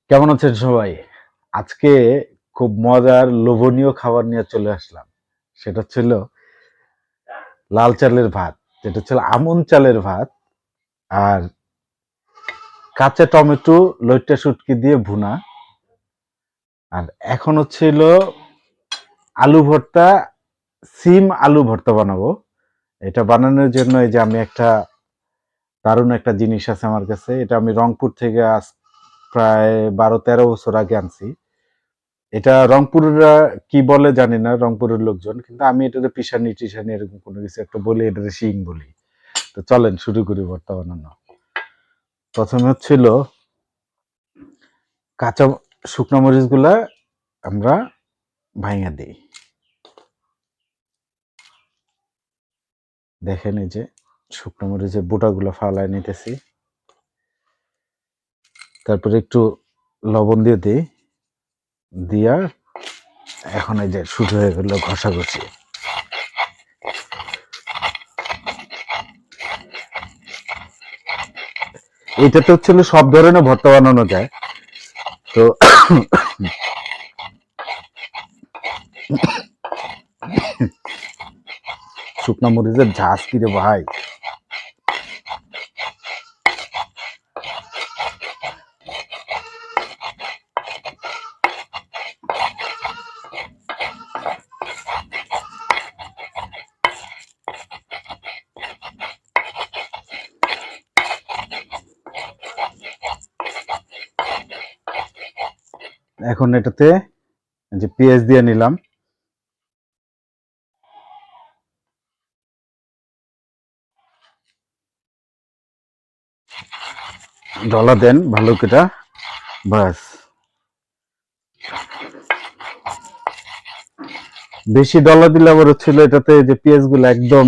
কেমন আছেন সবাই? আজকে খুব মজার লোভনীয় খাবার নিয়ে চলে আসলাম। সেটা ছিল লাল চালের ভাত, যেটা ছিল আমন চালের ভাত আর কাঁচা টমেটো, লইট্টা শুটকি দিয়ে ভুনা। আর এখন হচ্ছিল আলু ভর্তা, সিম আলু ভর্তা বানাবো। এটা বানানোর জন্য এই যে আমি দারুণ একটা জিনিস আছে আমার কাছে। এটা আমি রংপুর থেকে আজ প্রায় 12-13 বছর আগে আনছি। এটা রংপুরের কি বলে জানি না, রংপুরের লোকজন, কিন্তু আমি এটাতে পিসানি টিসানি এরকম কোনো কিছু একটা বলি, এটাতে শিং বলি। তো চলেন শুরু করি ভর্তা বানানো। প্রথমে হচ্ছিল কাঁচা শুকনো মরিচ গুলা আমরা ভাঙা দিই। দেখেন এই যে শুকনো মরিচের বোটাগুলো ফালায় নিতেছি। তারপরে একটু লবণ দিয়ে দিই, দিয়া এখন এই যে শুরু হয়ে গেল ঘষাঘষি। এইটাতে হচ্ছিল সব ধরনের ভর্তা বানানো যায়। তো শুকনো মরিচের ঝাঁজ কিরে ভাই! এখন এটাতে যে পেঁয়াজ দিয়ে নিলাম, ডলা দেন ভালো করে, বাস। বেশি ডলা দিলে আবার হচ্ছিল এটাতে যে পেঁয়াজ গুলো একদম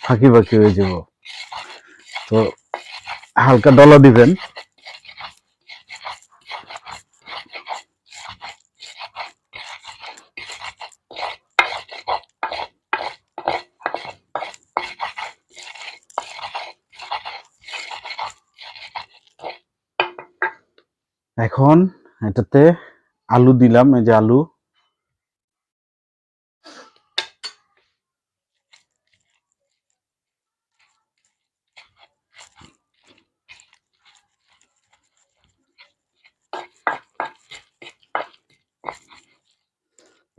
ফাঁকি ফাঁকি হয়ে যাব। তো হালকা ডলা দিবেন। এখন এটাতে আলু দিলাম, এই যে আলু।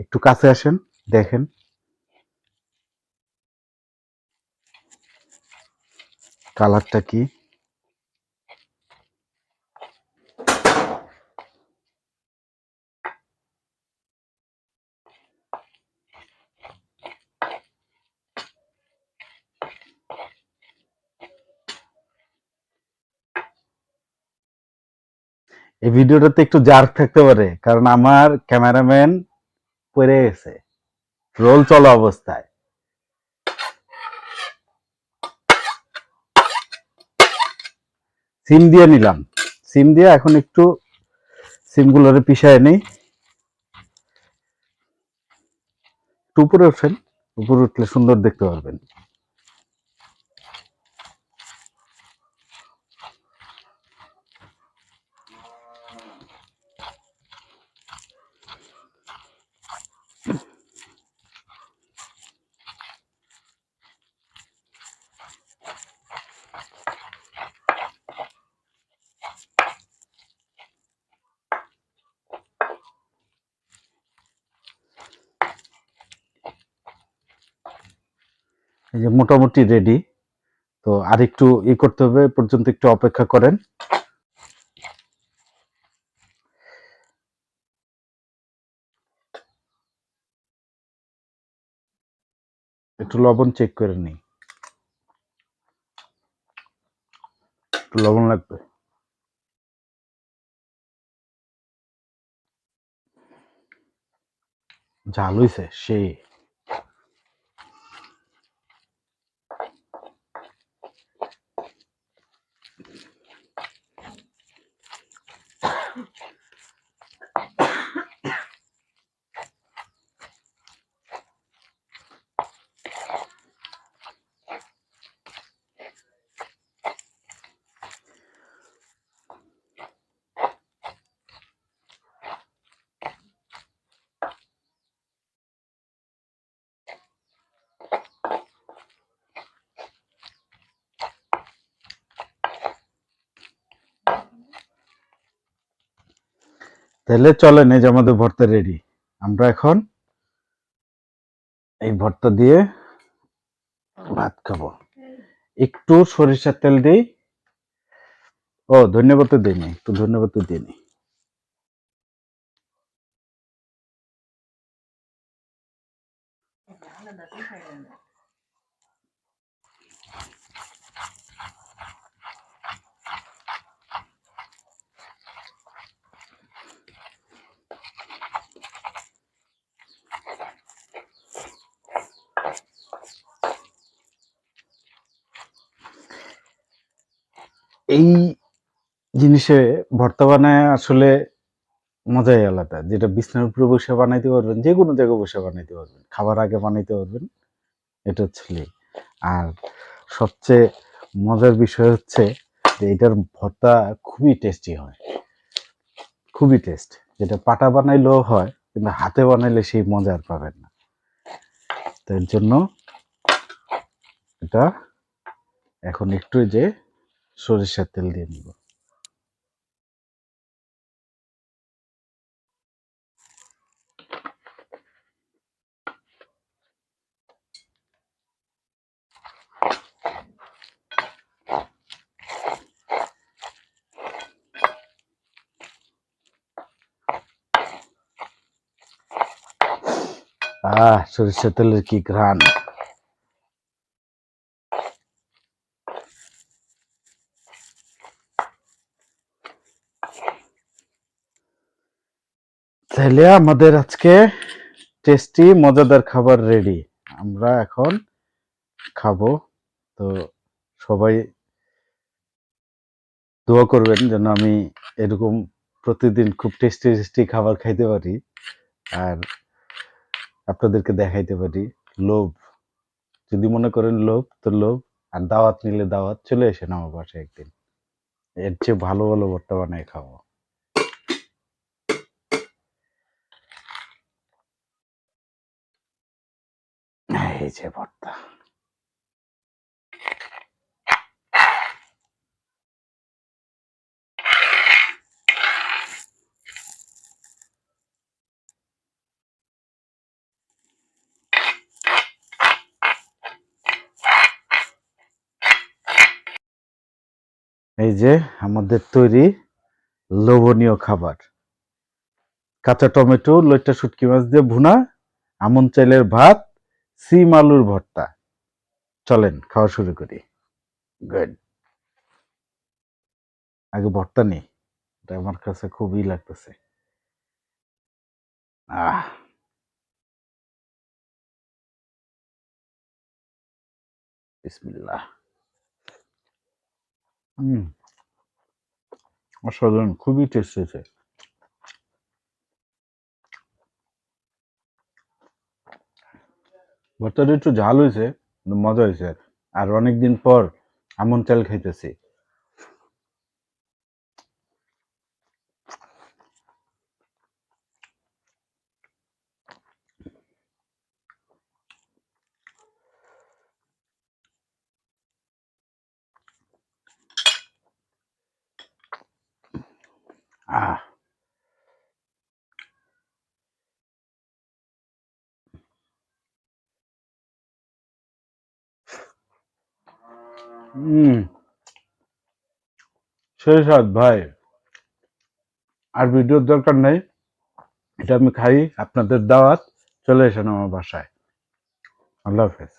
একটু কাছে আসেন, দেখেন কালারটা কি। এই ভিডিওটাতে একটু জার্ক থাকতে পারে, কারণ আমার ক্যামেরাম্যান পড়ে গেছে রোল চলা অবস্থায়। সিম দিয়ে নিলাম, সিম দিয়ে এখন একটু সিমগুলোরে পিষায় নেই। একটু উপরে ওঠেন, উপরে উঠলে সুন্দর দেখতে পারবেন। এই যে মোটামুটি রেডি। তো আর একটু করতে হবে, পর্যন্ত একটু অপেক্ষা করেন। একটু লবণ চেক করে নিই, একটু লবণ লাগবে। ঝাল হইছে সেই। তাহলে চলেন, এই যে আমাদের ভর্তা রেডি। আমরা এখন এই ভর্তা দিয়ে ভাত খাবো। একটু সরিষার তেল দিই। ও ধন্যবাদ তো দিইনি, একটু ধন্যবাদ তো দিইনি। এই জিনিসে ভর্তা বানায় আসলে মজাই আলাদা। যেটা বিছানার উপরে বসে বানাইতে পারবেন, যে কোনো জায়গায় বসে বানাইতে পারবেন, খাবার আগে বানাইতে পারবেন, এটা হচ্ছে। আর সবচেয়ে মজার বিষয় হচ্ছে যে এটার ভর্তা খুবই টেস্টি হয়, খুবই টেস্ট। যেটা পাটা বানাইলেও হয়, কিন্তু হাতে বানাইলে সেই মজা আর পাবেন না। তার জন্য এটা এখন একটু যে সরিষার তেল দিয়ে নিব। সরিষার তেলের কি ঘ্রাণ! তাহলে আমাদের আজকে টেস্টি মজাদার খাবার রেডি। আমরা এখন খাবো। তো সবাই দোয়া করবেন যেন আমি এরকম প্রতিদিন খুব টেস্টি টেস্টি খাবার খাইতে পারি, আর আপনাদেরকে দেখাইতে পারি। লোভ, যদি মনে করেন লোভ, তো লোভ। আর দাওয়াত নিলে দাওয়াত, চলে এসেন আমার বাসায় একদিন। এর চেয়ে ভালো ভালো ভর্তা বানাই খাবো। এই যে ভর্তা। এই যে আমাদের তৈরি লোভনীয় খাবার, কাঁচা টমেটো, লইট্টা শুটকি মাছ দিয়ে ভুনা, আমন চাইলের ভাত, সিম আলুর ভর্তা। চলেন খাওয়া শুরু করি। গুড। আগে ভর্তা নেই, এটা আমার কাছে খুবই লাগতেছে। আহ, বিসমিল্লাহ। হুম, অসাধারণ, খুবই টেস্ট হয়েছে। ভর্তাটা একটু ঝাল হয়েছে, কিন্তু মজা হয়েছে। আর অনেকদিন পর আমন চাল খাইতেছি। আহ, হুম, সেই স্বাদ ভাই। আর ভিডিওর দরকার নাই, এটা আমি খাই। আপনাদের দাওয়াত, চলে এসেন আমার বাসায়। আল্লাহ হাফেজ।